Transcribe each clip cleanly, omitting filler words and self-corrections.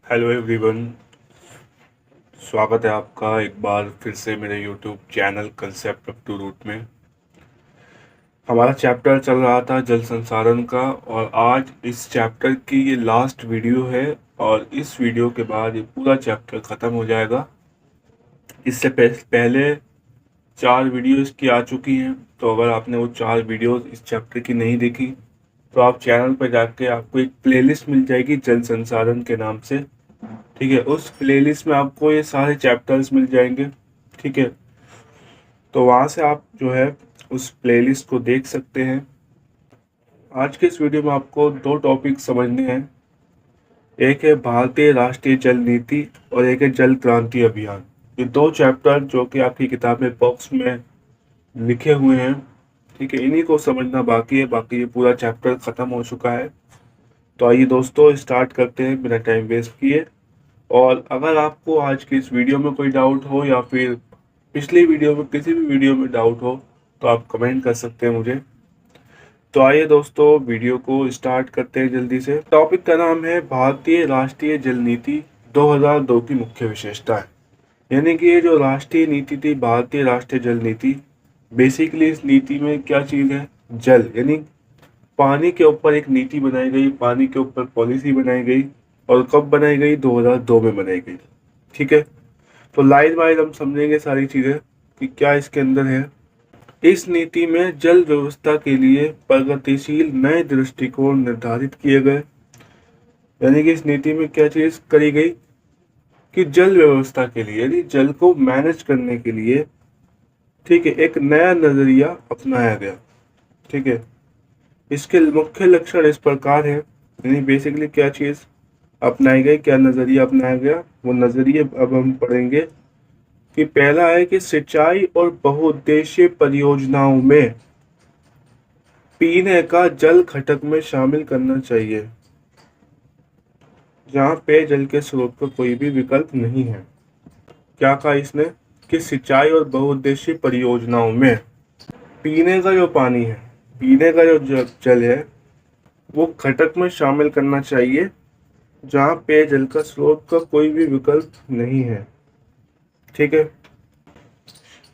Hello everyone. स्वागत है आपका एक बार फिर से मेरे YouTube channel concept up to root में। हमारा चैप्टर चल रहा था जल संसाधन का और आज इस चैप्टर की ये लास्ट वीडियो है और इस वीडियो के बाद ये पूरा चैप्टर ख़त्म हो जाएगा। इससे पहले 4 वीडियो इसकी आ चुकी हैं, तो अगर आपने वो 4 वीडियो इस चैप्टर की नहीं देखी तो आप चैनल पर जाके आपको एक प्लेलिस्ट मिल जाएगी जल संसाधन के नाम से। ठीक है, उस प्लेलिस्ट में आपको ये सारे चैप्टर्स मिल जाएंगे। ठीक है, तो वहाँ से आप जो है उस प्लेलिस्ट को देख सकते हैं। आज के इस वीडियो में आपको 2 टॉपिक समझने हैं। एक है भारतीय राष्ट्रीय जल नीति और एक है जल क्रांति अभियान। ये 2 चैप्टर जो कि आपकी किताब में बॉक्स में लिखे हुए हैं। ठीक है, इन्हीं को समझना बाकी है, बाकी ये पूरा चैप्टर खत्म हो चुका है। तो आइए दोस्तों स्टार्ट करते हैं बिना टाइम वेस्ट किए। और अगर आपको आज की इस वीडियो में कोई डाउट हो या फिर पिछली वीडियो में किसी भी वीडियो में डाउट हो तो आप कमेंट कर सकते हैं मुझे। तो आइए दोस्तों वीडियो को स्टार्ट करते हैं जल्दी से। टॉपिक का नाम है भारतीय राष्ट्रीय जल नीति 2002 की मुख्य विशेषताएं। यानी कि ये जो राष्ट्रीय नीति थी, भारतीय राष्ट्रीय जल नीति, बेसिकली इस नीति में क्या चीज़ है, जल यानी पानी के ऊपर एक नीति बनाई गई, पानी के ऊपर पॉलिसी बनाई गई। और कब बनाई गई? 2002 में बनाई गई। ठीक है, तो लाइन वाइज हम समझेंगे सारी चीज़ें कि क्या इसके अंदर है। इस नीति में जल व्यवस्था के लिए प्रगतिशील नए दृष्टिकोण निर्धारित किए गए। यानी कि इस नीति में क्या चीज़ करी गई कि जल व्यवस्था के लिए यानी जल को मैनेज करने के लिए, ठीक है, एक नया नजरिया अपनाया गया। ठीक है, इसके मुख्य लक्षण इस प्रकार है। यानी बेसिकली क्या चीज़ अपनाई गई, क्या नजरिया अपनाया गया, वो नजरिए अब हम पढ़ेंगे। कि पहला है कि सिंचाई और बहुउद्देशीय परियोजनाओं में पीने का जल घटक में शामिल करना चाहिए, जहां पेयजल के स्रोत का कोई भी विकल्प नहीं है। क्या कहा इसने कि सिंचाई और बहुउद्देशीय परियोजनाओं में पीने का जो पानी है, पीने का जो जल है, वो घटक में शामिल करना चाहिए जहां पेयजल का स्रोत का कोई भी विकल्प नहीं है। ठीक है,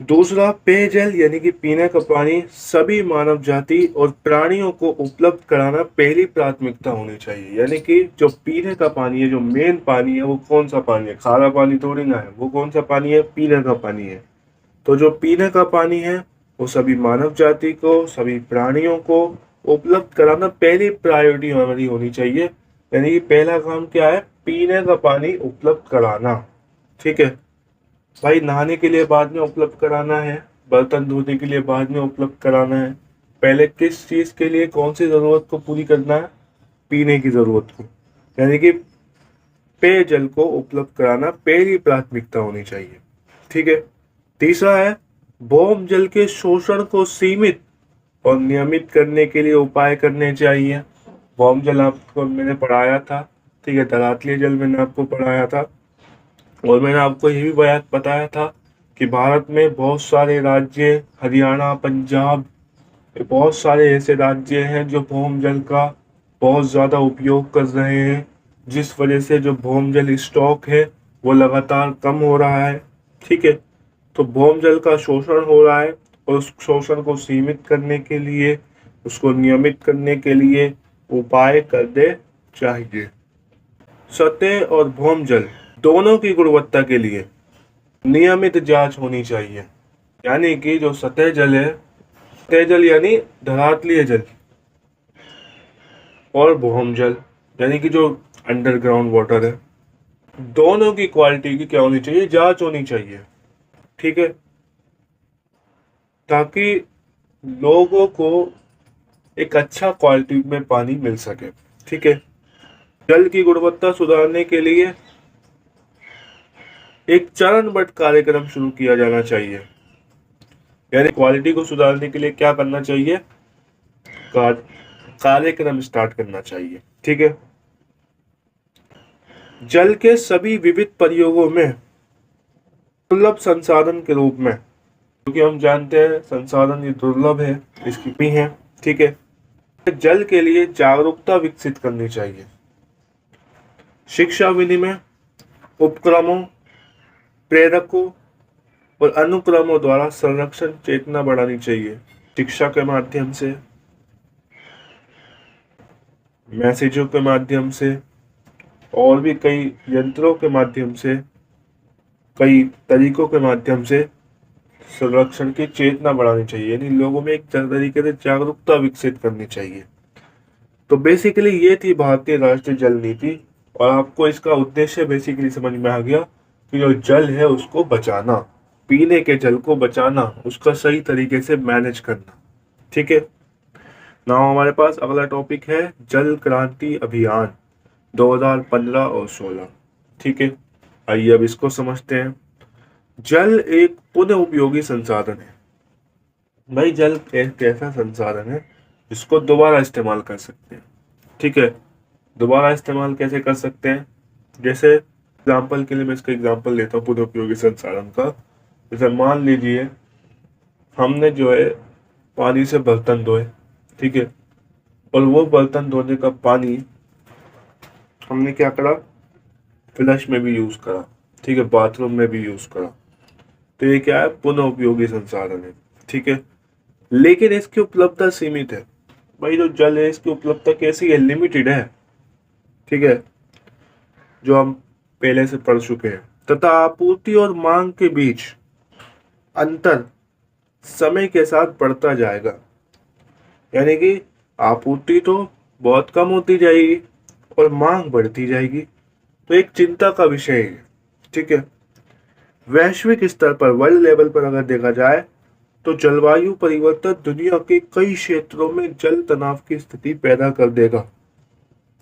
दूसरा, पेयजल यानी कि पीने का पानी सभी मानव जाति और प्राणियों को उपलब्ध कराना पहली प्राथमिकता होनी चाहिए। यानी कि जो पीने का पानी है, जो मेन पानी है, वो कौन सा पानी है? खारा पानी थोड़ी ना है, वो कौन सा पानी है? पीने का पानी है। तो जो पीने का पानी है वो सभी मानव जाति को, सभी प्राणियों को उपलब्ध कराना पहली प्रायोरिटी हमारी होनी चाहिए। यानी कि पहला काम क्या है? पीने का पानी उपलब्ध कराना। ठीक है भाई, नहाने के लिए बाद में उपलब्ध कराना है, बर्तन धोने के लिए बाद में उपलब्ध कराना है। पहले किस चीज के लिए, कौन सी जरूरत को पूरी करना है? पीने की जरूरत को। यानी कि पेयजल को उपलब्ध कराना पहली प्राथमिकता होनी चाहिए। ठीक है, तीसरा है भौम जल के शोषण को सीमित और नियमित करने के लिए उपाय करने चाहिए। भौम जल आपको मैंने पढ़ाया था। ठीक है, तलातलीय जल मैंने आपको पढ़ाया था और मैंने आपको ये भी बताया था कि भारत में बहुत सारे राज्य, हरियाणा, पंजाब, बहुत सारे ऐसे राज्य हैं जो भौम जल का बहुत ज़्यादा उपयोग कर रहे हैं, जिस वजह से जो भौम जल स्टॉक है वो लगातार कम हो रहा है। ठीक है, तो भौम जल का शोषण हो रहा है और उस शोषण को सीमित करने के लिए, उसको नियमित करने के लिए उपाय करने चाहिए। सतह और भौम जल दोनों की गुणवत्ता के लिए नियमित जांच होनी चाहिए। यानी कि जो सतह जल है, सतह जल यानी धरातलीय जल, और भौम जल यानी कि जो अंडरग्राउंड वाटर है, दोनों की क्वालिटी की क्या होनी चाहिए? जांच होनी चाहिए। ठीक है, ताकि लोगों को एक अच्छा क्वालिटी में पानी मिल सके। ठीक है, जल की गुणवत्ता सुधारने के लिए एक चरणबद्ध कार्यक्रम शुरू किया जाना चाहिए। यानी क्वालिटी को सुधारने के लिए क्या करना चाहिए? कार्यक्रम स्टार्ट करना चाहिए। ठीक है, जल के सभी विविध प्रयोगों में दुर्लभ संसाधन के रूप में, क्योंकि हम जानते हैं संसाधन ये दुर्लभ है, इसकी कमी है। ठीक है, जल के लिए जागरूकता विकसित करनी चाहिए। शिक्षा विनिमय, उपक्रमों, प्रेरकों और अनुक्रमों द्वारा संरक्षण चेतना बढ़ानी चाहिए। शिक्षा के माध्यम से, मैसेजों के माध्यम से और भी कई यंत्रों के माध्यम से, कई तरीकों के माध्यम से संरक्षण की चेतना बढ़ानी चाहिए, यानी लोगों में एक तरीके से जागरूकता विकसित करनी चाहिए। तो बेसिकली ये थी भारतीय राष्ट्रीय जल नीति, और आपको इसका उद्देश्य बेसिकली समझ में आ गया कि जो जल है उसको बचाना, पीने के जल को बचाना, उसका सही तरीके से मैनेज करना। ठीक है, नाउ हमारे पास अगला टॉपिक है जल क्रांति अभियान 2015 और 16। ठीक है, आइए अब इसको समझते हैं। जल एक पुनः उपयोगी संसाधन है। भाई जल एक ऐसा संसाधन है जिसको दोबारा इस्तेमाल कर सकते हैं। ठीक है, दोबारा इस्तेमाल कैसे कर सकते हैं? जैसे एग्जाम्पल के लिए मैं इसका एग्जाम्पल लेता हूँ पुनः उपयोगी संसाधन का। जैसे मान लीजिए हमने जो है पानी से बर्तन धोए, ठीक है, और वो बर्तन धोने का पानी हमने क्या करा, फ्लश में भी यूज करा, ठीक है, बाथरूम में भी यूज करा। तो ये क्या है, पुनः उपयोगी संसाधन है। ठीक है, लेकिन इसकी उपलब्धता सीमित है। भाई जो जल है इसकी उपलब्धता कैसी है, लिमिटेड है। ठीक है, जो हम पहले से पढ़ चुके हैं। तथा आपूर्ति और मांग के बीच अंतर समय के साथ बढ़ता जाएगा, यानी कि आपूर्ति तो बहुत कम होती जाएगी और मांग बढ़ती जाएगी। तो एक चिंता का विषय है। ठीक है, वैश्विक स्तर पर, वर्ल्ड लेवल पर अगर देखा जाए तो जलवायु परिवर्तन दुनिया के कई क्षेत्रों में जल तनाव की स्थिति पैदा कर देगा।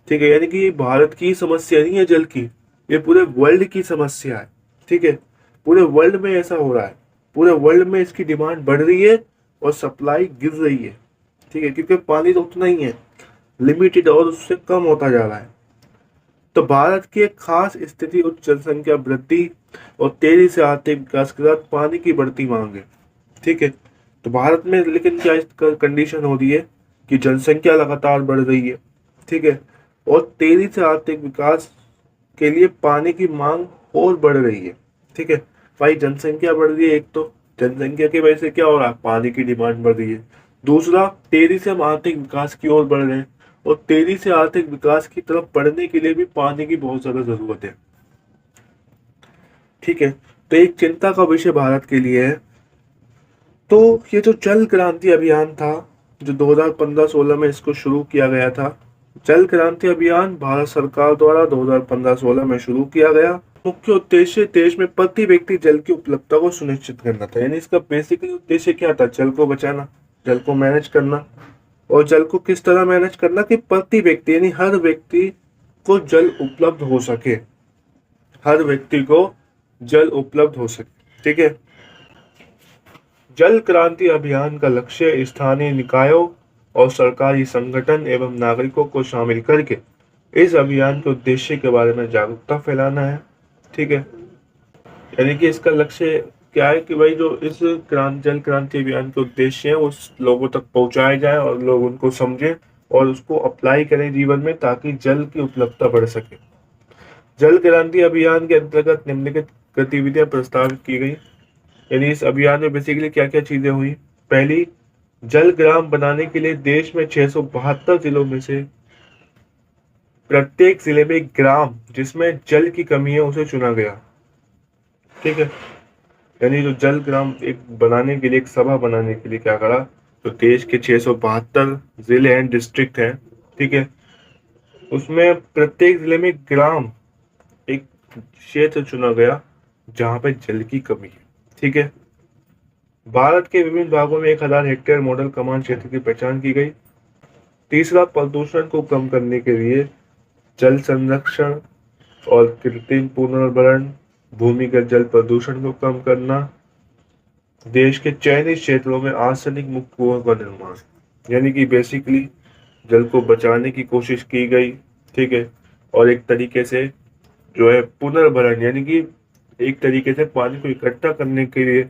ठीक है, यानी कि ये भारत की समस्या नहीं है जल की, ये पूरे वर्ल्ड की समस्या है। ठीक है, पूरे वर्ल्ड में ऐसा हो रहा है, पूरे वर्ल्ड में इसकी डिमांड बढ़ रही है और सप्लाई गिर रही है। ठीक है, क्योंकि पानी तो उतना ही है, लिमिटेड, और उससे कम होता जा रहा है। तो भारत की एक खास स्थिति उच्च जनसंख्या वृद्धि और तेजी से आर्थिक विकास के साथ पानी की बढ़ती मांग है। ठीक है, तो भारत में लेकिन क्या कंडीशन हो रही है कि जनसंख्या लगातार बढ़ रही है। ठीक है, और तेजी से आर्थिक विकास के लिए पानी की मांग और बढ़ रही है। ठीक है, भाई जनसंख्या बढ़ रही है, एक तो जनसंख्या की वजह से क्या हो रहा है, पानी की डिमांड बढ़ रही है। दूसरा, तेजी से हम आर्थिक विकास की ओर बढ़ रहे हैं, और तेजी से आर्थिक विकास की तरफ बढ़ने के लिए भी पानी की बहुत ज्यादा जरूरत है। ठीक है, तो एक चिंता का विषय भारत के लिए है। तो ये जो जल क्रांति अभियान था, जो 2015-16 में इसको शुरू किया गया था, जल क्रांति अभियान भारत सरकार द्वारा 2015-16 में शुरू किया गया। मुख्य उद्देश्य देश में प्रति व्यक्ति जल की उपलब्धता को सुनिश्चित करना था। यानी इसका बेसिकली उद्देश्य क्या था, जल को बचाना, जल को मैनेज करना। और जल को किस तरह मैनेज करना कि प्रति व्यक्ति यानी हर व्यक्ति को जल उपलब्ध हो सके, हर व्यक्ति को जल उपलब्ध हो सके। ठीक है, जल क्रांति अभियान का लक्ष्य स्थानीय निकायों और सरकारी संगठन एवं नागरिकों को शामिल करके इस अभियान के उद्देश्य के बारे में जागरूकता फैलाना है। ठीक है, यानी कि इसका लक्ष्य क्या है कि भाई जो इस जल क्रांति अभियान के उद्देश्य है उस लोगों तक पहुंचाए जाए और लोग उनको समझें और उसको अप्लाई करें जीवन में, ताकि जल की उपलब्धता बढ़ सके। जल क्रांति अभियान के अंतर्गत निम्नलिखित गतिविधियां प्रस्तावित की गई। यानी इस अभियान में बेसिकली क्या क्या चीजें हुई। पहली, जल ग्राम बनाने के लिए देश में 672 जिलों में से प्रत्येक जिले में एक ग्राम जिसमें जल की कमी है उसे चुना गया। ठीक है, यानी जो जल ग्राम एक बनाने के लिए, एक सभा बनाने के लिए क्या करा, तो देश के 672 जिले एंड डिस्ट्रिक्ट हैं, ठीक है, उसमें प्रत्येक जिले में ग्राम, एक क्षेत्र चुना गया जहां पे जल की कमी है। ठीक है, भारत के विभिन्न भागों में 1000 हेक्टेयर मॉडल कमान क्षेत्र की पहचान की गई। तीसरा, प्रदूषण को कम करने के लिए जल संरक्षण और कृत्रिम पुनर्भरण, भूमिगत जल प्रदूषण को कम करना, देश के चयनित क्षेत्रों में आर्सेनिक मुक्त कुओं का निर्माण, यानी कि बेसिकली जल को बचाने की कोशिश की गई। ठीक है, और एक तरीके से जो है पुनर्भरण, यानी कि एक तरीके से पानी को इकट्ठा करने के लिए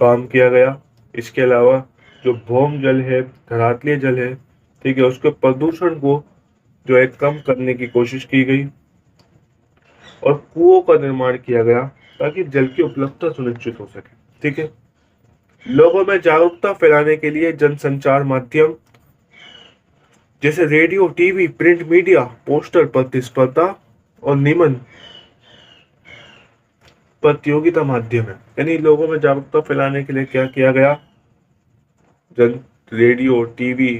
काम किया गया। इसके अलावा जो भौम जल है, धरातलीय जल है, ठीक है, उसके प्रदूषण को जो है कम करने की कोशिश की गई। और कुओं का निर्माण किया गया ताकि जल की उपलब्धता सुनिश्चित हो सके। ठीक है। लोगों में जागरूकता फैलाने के लिए जनसंचार माध्यम जैसे radio, TV, print media, poster, प्रतिस्पर्धा और निबंध प्रतियोगिता माध्यम है। यानी लोगों में जागरूकता फैलाने के लिए क्या किया गया, जन रेडियो, टीवी,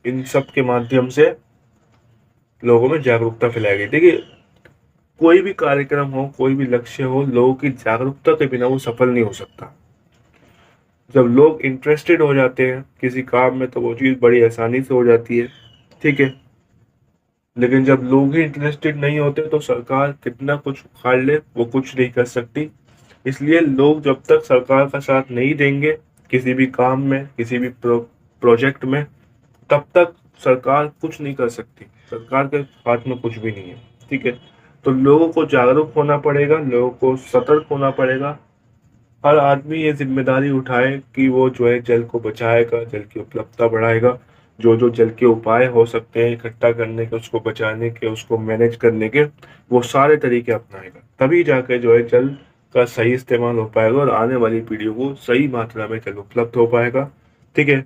इन सब के माध्यम से लोगों में जागरूकता फैलाई गई। देखिए, कोई भी कार्यक्रम हो, कोई भी लक्ष्य हो, लोगों की जागरूकता के बिना वो सफल नहीं हो सकता। जब लोग इंटरेस्टेड हो जाते हैं किसी काम में तो वो चीज़ बड़ी आसानी से हो जाती है। ठीक है। लेकिन जब लोग ही इंटरेस्टेड नहीं होते तो सरकार कितना कुछ उखाड़ ले वो कुछ नहीं कर सकती। इसलिए लोग जब तक सरकार का साथ नहीं देंगे किसी भी काम में, किसी भी प्रोजेक्ट में, तब तक सरकार कुछ नहीं कर सकती। सरकार के हाथ में कुछ भी नहीं है। ठीक है। तो लोगों को जागरूक होना पड़ेगा, लोगों को सतर्क होना पड़ेगा। हर आदमी ये जिम्मेदारी उठाए कि वो जो है जल को बचाएगा, जल की उपलब्धता बढ़ाएगा। जो जो जल के उपाय हो सकते हैं इकट्ठा करने के, उसको बचाने के, उसको मैनेज करने के, वो सारे तरीके अपनाएगा। तभी जाके जो है जल का सही इस्तेमाल हो पाएगा और आने वाली पीढ़ियों को सही मात्रा में जल उपलब्ध हो पाएगा। ठीक है।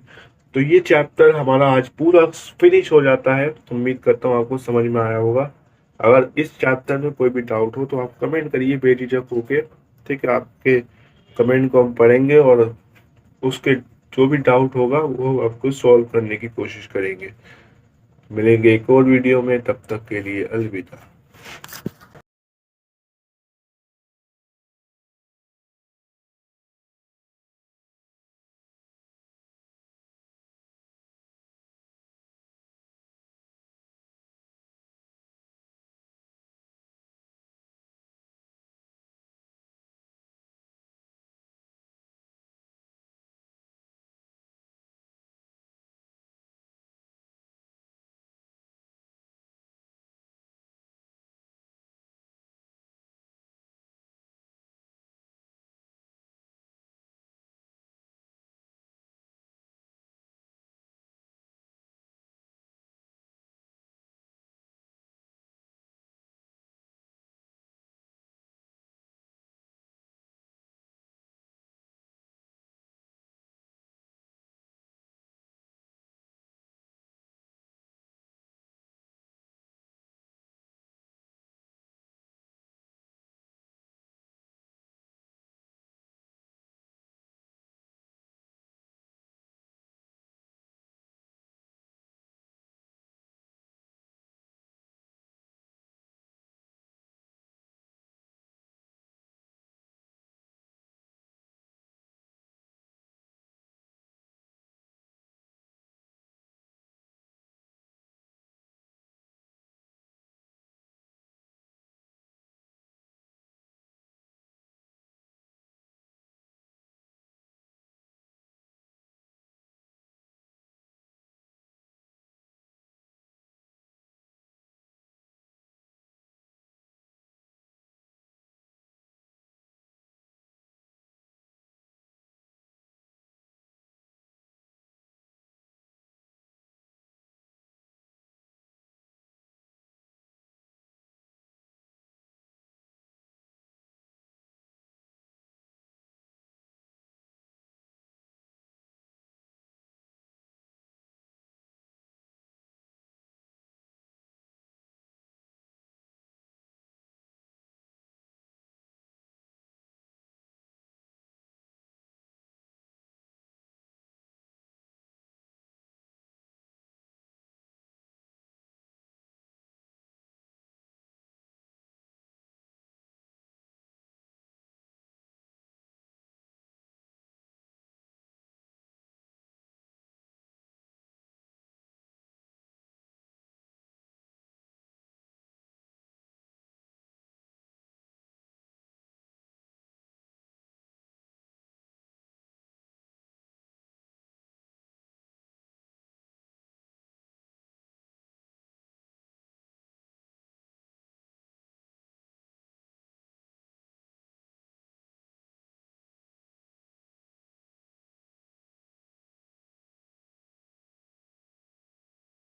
तो ये चैप्टर हमारा आज पूरा फिनिश हो जाता है। उम्मीद करता हूँ आपको समझ में आया होगा। अगर इस चैप्टर में कोई भी डाउट हो तो आप कमेंट करिए बेझिझक होके। ठीक है। आपके कमेंट को हम पढ़ेंगे और उसके जो भी डाउट होगा वो आपको सॉल्व करने की कोशिश करेंगे। मिलेंगे एक और वीडियो में, तब तक के लिए अलविदा।